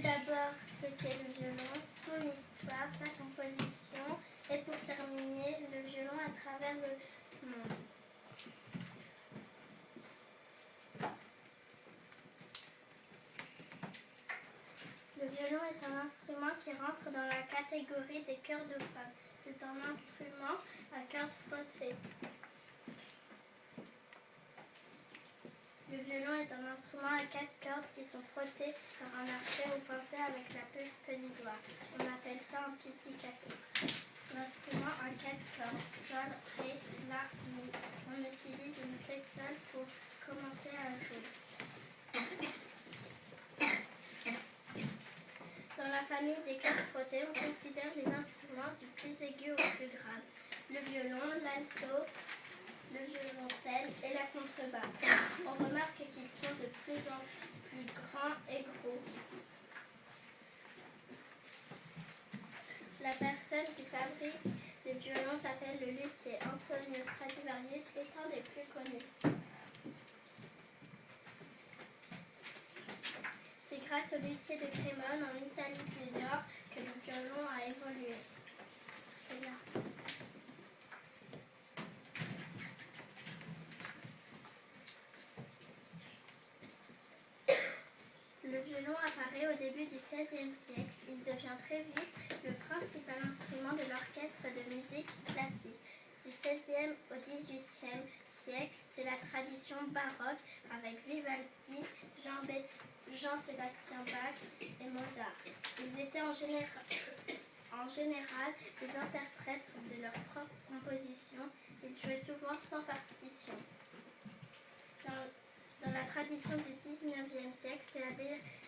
d'abord ce qu'est le violon, son histoire, sa composition et pour terminer, le violon à travers le monde. Le violon est un instrument qui rentre dans la catégorie des chœurs de femmes. C'est un instrument à cordes frottées. Le violon est un instrument à 4 cordes qui sont frottées par un archet ou pincé avec la pulpe du doigt. On appelle ça un pizzicato. L'instrument a 4 cordes, sol, ré, la, mi. On utilise une clé de sol pour commencer à jouer. Dans la famille des cordes frottées, on considère les instruments du plus aigu au plus grave. Le violon, l'alto, le violoncelle et la contrebasse. On remarque qu'ils sont de plus en plus grands et gros. La personne qui fabrique les violons s'appelle le luthier. Antonio Stradivarius est un des plus connus. C'est grâce au luthier de Crémone, en Italie du Nord, que le violon a évolué. C'est là. Le violon apparaît au début du XVIe siècle. Il devient très vite le principal instrument de l'orchestre de musique classique. Du XVIe au XVIIIe siècle, c'est la tradition baroque avec Vivaldi, Jean-Sébastien Bach et Mozart. Ils étaient en général les interprètes de leur propre composition. Ils jouaient souvent sans partition. Dans la tradition du XIXe siècle, c'est la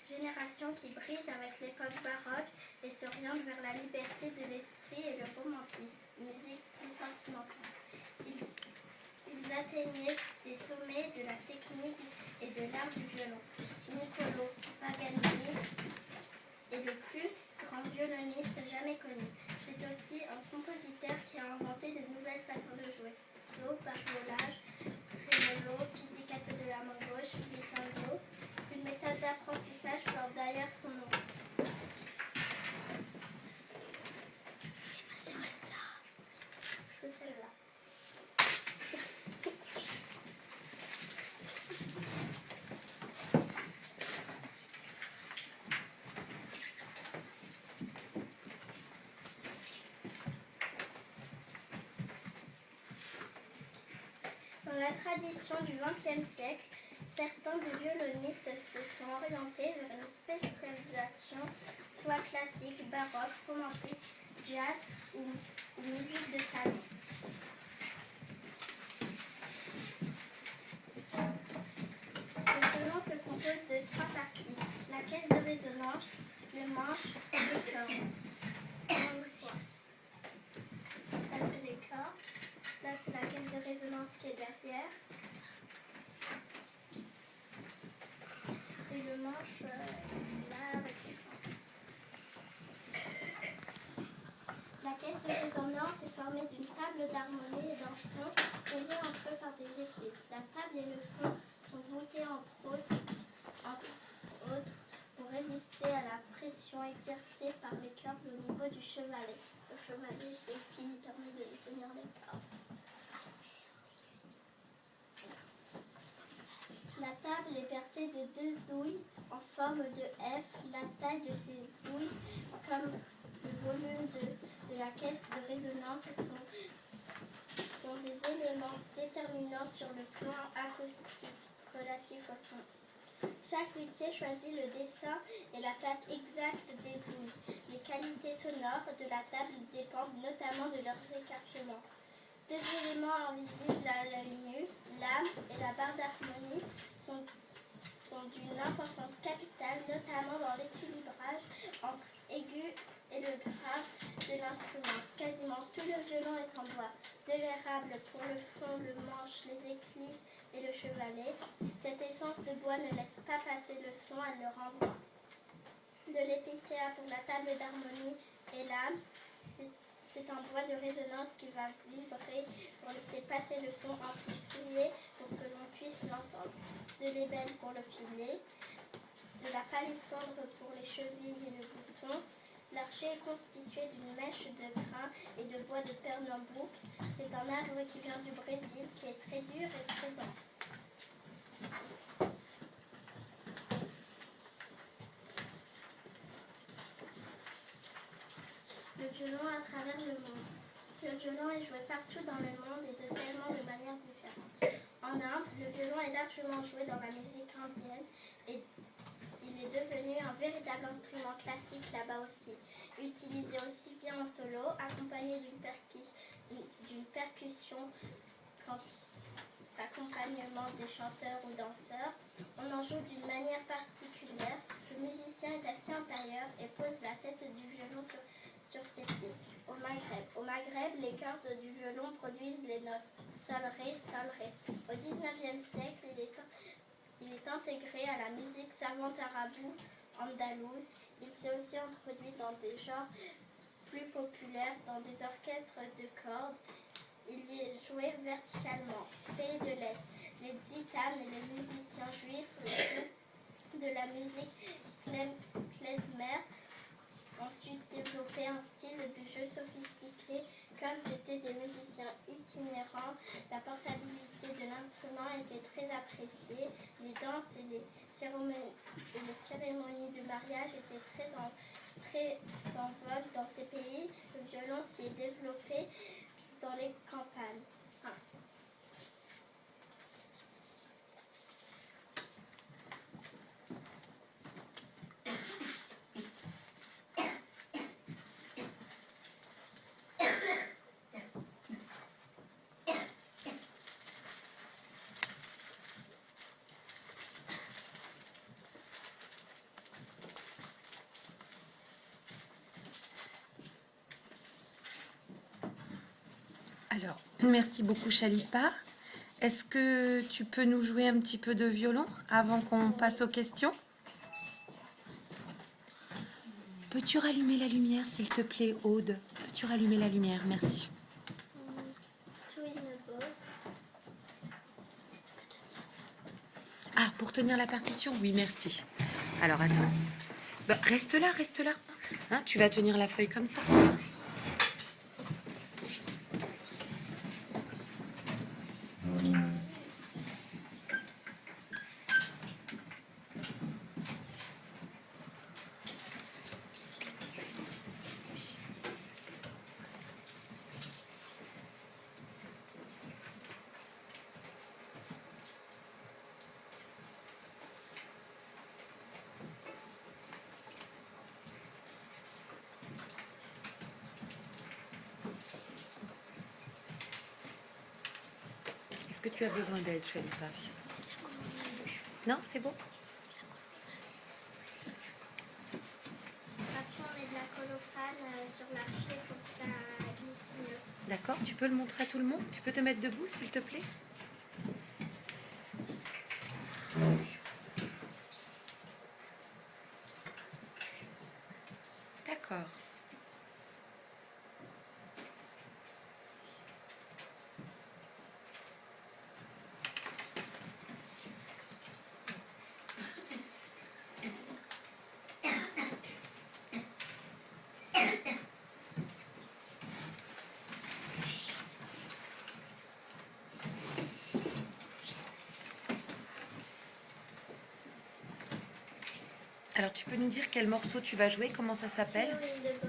génération qui brise avec l'époque baroque et s'oriente vers la liberté de l'esprit et le romantisme, musique plus sentimentale. Ils atteignaient des sommets de la technique et de l'art du violon. Niccolò Paganini est le plus grand violoniste jamais connu. C'est aussi un compositeur qui a inventé de nouvelles façons de jouer. Saut, bariolage, tremolo, pizzicato de la main gauche, glissando. Une méthode d'apprentissage porte d'ailleurs son nom. Dans la tradition du XXe siècle, certains des violonistes se sont orientés vers une spécialisation soit classique, baroque, romantique, jazz ou musique de salon. Le violon se compose de 3 parties, la caisse de résonance, le manche et les cordes. Là c'est les cordes, là c'est la caisse de résonance qui est derrière. Et le manche là avec les fins. La caisse de résonance est formée d'une table d'harmonie et d'un fond reliés entre eux par des éclisses. La table et le fond sont voûtés entre autres pour résister à la pression exercée par les cordes au niveau du chevalet. Le chevalet, c'est ce qui permet de tenir les cordes. La table est percée de 2 ouïes en forme de F. La taille de ces ouïes, comme le volume de la caisse de résonance, sont des éléments déterminants sur le plan acoustique relatif au son. Chaque luthier choisit le dessin et la place exacte des ouïes. Les qualités sonores de la table dépendent notamment de leurs écartements. 2 éléments invisibles à l'œil nu, l'âme et la barre d'harmonie, sont d'une importance capitale, notamment dans l'équilibrage entre aigu et le grave de l'instrument. Quasiment tout le violon est en bois. De l'érable pour le fond, le manche, les éclisses et le chevalet. Cette essence de bois ne laisse pas passer le son, elle le renvoie. De l'épicéa pour la table d'harmonie et l'âme. C'est un bois de résonance qui va vibrer pour laisser passer le son amplifié pour que l'on puisse l'entendre. De l'ébène pour le filet, de la palissandre pour les chevilles et le bouton. L'archet est constitué d'une mèche de grain et de bois de Pernambouc. C'est un arbre qui vient du Brésil, qui est très dur et très basse. Le violon à travers le monde. Le violon est joué partout dans le monde et de tellement de manières différentes. En Inde, le violon est largement joué dans la musique indienne et il est devenu un véritable instrument classique là-bas aussi, utilisé aussi bien en solo, accompagné d'une percussion qu'en accompagnement des chanteurs ou danseurs. On en joue d'une manière particulière. Le musicien est assis antérieur et pose la tête du violon sur ses pieds. Au Maghreb, les cordes du violon produisent les notes sol, ré, sol, ré. Au XIXe siècle, il est intégré à la musique savante arabou andalouse. Il s'est aussi introduit dans des genres plus populaires, dans des orchestres de cordes. Il y est joué verticalement. Pays de l'Est, les tzitanes et les musiciens juifs de la musique klezmer ensuite développé un style de jeu sophistiqué. Comme c'étaient des musiciens itinérants, la portabilité de l'instrument était très appréciée. Les danses et les cérémonies de mariage étaient très en vogue dans ces pays. Le violon s'y est développé dans les campagnes. Alors, merci beaucoup Chalipa. Est-ce que tu peux nous jouer un petit peu de violon avant qu'on passe aux questions? Peux-tu rallumer la lumière, s'il te plaît, Aude? Peux-tu rallumer la lumière? Merci. Ah, pour tenir la partition? Oui, merci. Alors, attends. Bah, reste là, reste là. Hein, tu vas tenir la feuille comme ça. Est-ce que tu as besoin d'aide, Chalipa? Non, c'est bon? Après, on met de la colophane sur l'archet pour que ça glisse mieux. D'accord, tu peux le montrer à tout le monde? Tu peux te mettre debout, s'il te plaît? D'accord. Alors, tu peux nous dire quel morceau tu vas jouer? Comment ça s'appelle? D'accord.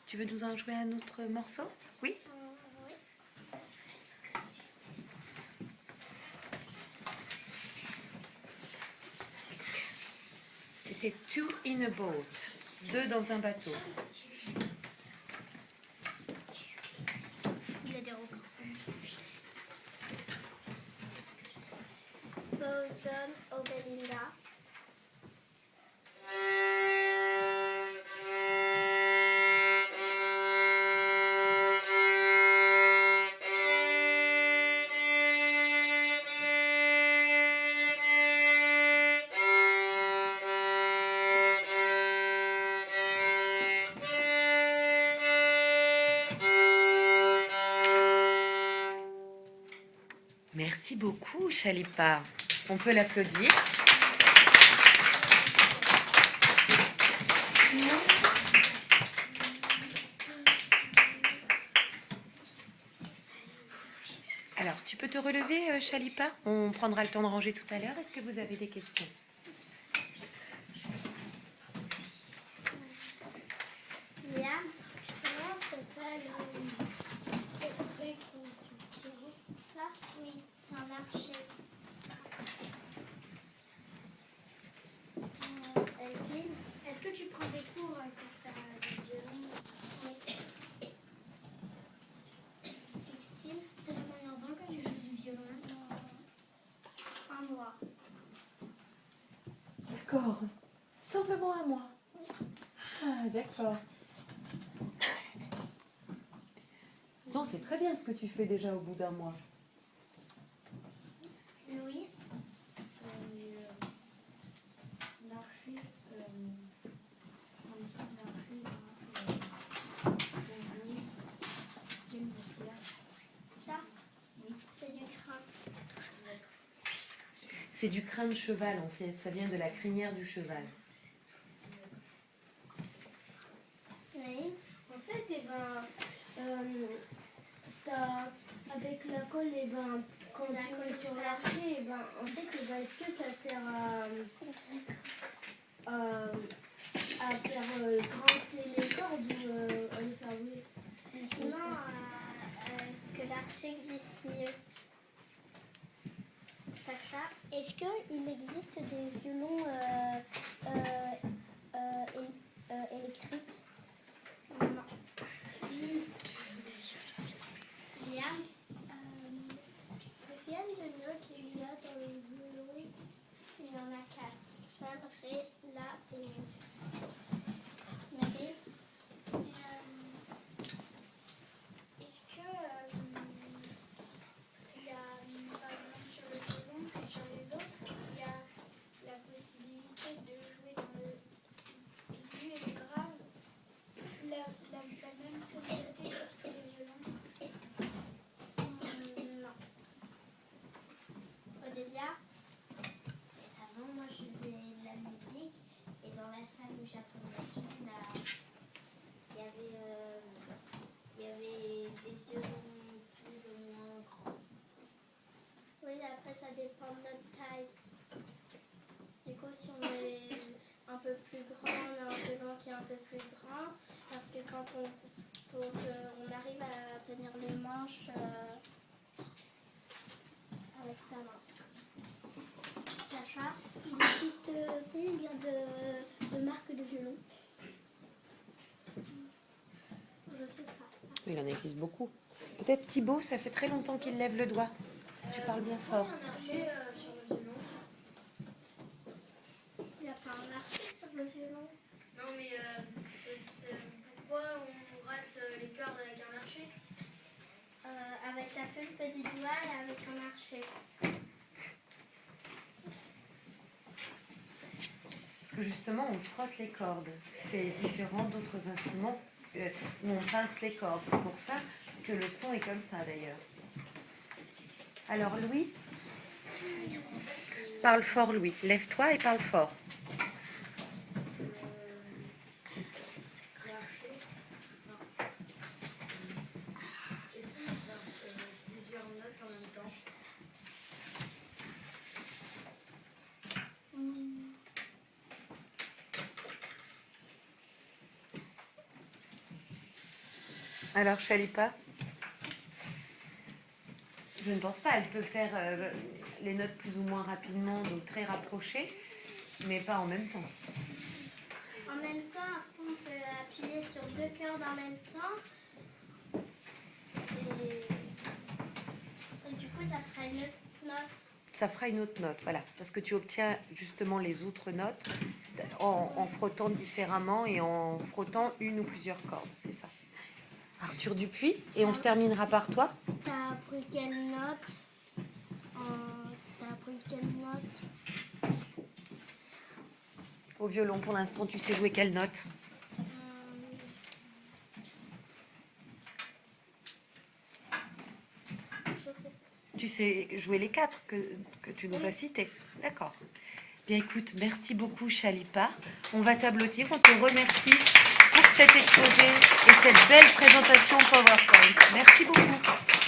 Tu veux nous en jouer un autre morceau? Oui? Oui. C'était Two in a Boat. 2 dans un bateau. Il y a des records. Bowdon Obelinda. Merci beaucoup, Chalipa. On peut l'applaudir. Alors, tu peux te relever, Chalipa? On prendra le temps de ranger tout à l'heure. Est-ce que vous avez des questions? Liam, comment s'appelle ce truc où tu tires? Ça? Oui, c'est un archer. Elvin, est-ce que tu prends des cours pour faire du violon? Oui. Sixtine, ça fait combien de temps que tu joues du violon? Un mois. D'accord. Simplement un mois. Ah, d'accord. Non, c'est très bien ce que tu fais déjà au bout d'un mois. Louis, l'archer, en dessous de l'archer, quelle matière? ça? Oui. C'est du crin. C'est du crin de cheval, en fait. Ça vient de la crinière du cheval. Naïm, En fait, ça, avec la colle, quand La tu colle mets sur plat. l'archer, en fait, est-ce que ça sert à faire grincer les cordes ou à les faire bouger? sinon, est-ce que l'archer glisse mieux? Sacha, est-ce qu'il existe des violons électriques? Non. Liam, combien de notes il y a dans le violon? Il y en a 4. Sol, Ré, La et Mi. Marie, est-ce que il y a, par exemple, sur le violon et sur les autres, il y a la possibilité de jouer dans le aigu et le grave, la même tonalité sur tous les violons? Non. Odélia, avant moi je faisais de la musique et dans la salle où j'attendais il y avait des violons plus ou moins grands. Oui, après ça dépend de notre taille. Du coup, si on est un peu plus grand, on a un violon qui est un peu plus grand parce que quand faut qu'on arrive à tenir les manches avec sa main. Sacha, il existe combien de marques de violon? Je sais pas. Il en existe beaucoup. Peut-être Thibaut, ça fait très longtemps qu'il lève le doigt. Tu parles bien fort. Il y a un archer sur le violon. Il n'y a pas un archer sur le violon. Non, mais pourquoi on rate les cordes avec un archer? Avec la pulpe du doigt et avec un archer. Parce que justement, on frotte les cordes. C'est différent d'autres instruments où on pince les cordes. C'est pour ça que le son est comme ça, d'ailleurs. Alors, Louis, parle fort, Louis. Lève-toi et parle fort. Plusieurs notes en même temps. Alors, Chalipa, je ne pense pas. Elle peut faire les notes plus ou moins rapidement, donc très rapprochées, mais pas en même temps. En même temps, après, on peut appuyer sur 2 cordes en même temps. Et du coup, ça fera une autre note. Ça fera une autre note, voilà. Parce que tu obtiens justement les autres notes en frottant différemment et en frottant une ou plusieurs cordes, c'est ça. Arthur Dupuis, et on terminera par toi. T'as appris quelle note? T'as appris quelle note? Au violon, pour l'instant, tu sais jouer quelle note? Je sais pas. Tu sais jouer les 4 que tu nous as cités. D'accord. Bien écoute, merci beaucoup Chalipa. On va t'applaudir, on te remercie pour cet exposé et cette belle présentation PowerPoint. Merci beaucoup.